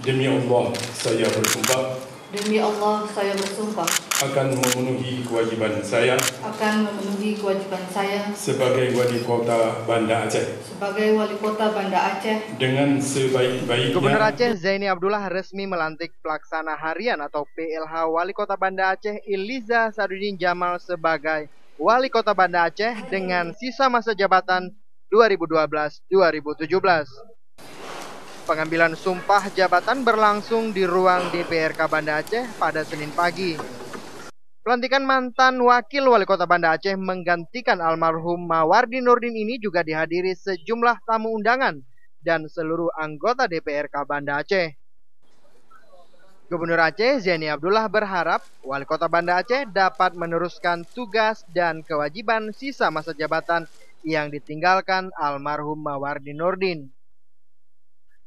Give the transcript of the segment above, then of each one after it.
Demi Allah, saya bersumpah Demi Allah, saya bersumpah akan memenuhi kewajiban saya sebagai wali kota Banda Aceh dengan sebaik-baiknya. Gubernur Aceh Zaini Abdullah resmi melantik pelaksana harian atau PLH Wali Kota Banda Aceh Iliza Sadudin Jamal sebagai Wali Kota Banda Aceh dengan sisa masa jabatan 2012-2017. Pengambilan sumpah jabatan berlangsung di ruang DPRK Banda Aceh pada Senin pagi. Pelantikan mantan wakil wali kota Banda Aceh menggantikan almarhum Mawardi Nurdin ini juga dihadiri sejumlah tamu undangan dan seluruh anggota DPRK Banda Aceh. Gubernur Aceh Zaini Abdullah berharap wali kota Banda Aceh dapat meneruskan tugas dan kewajiban sisa masa jabatan yang ditinggalkan almarhum Mawardi Nurdin.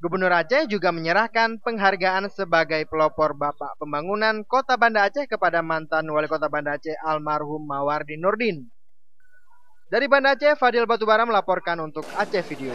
Gubernur Aceh juga menyerahkan penghargaan sebagai pelopor Bapak Pembangunan Kota Banda Aceh kepada mantan Wali Kota Banda Aceh almarhum Mawardi Nurdin. Dari Banda Aceh, Fadil Batubara melaporkan untuk Aceh Video.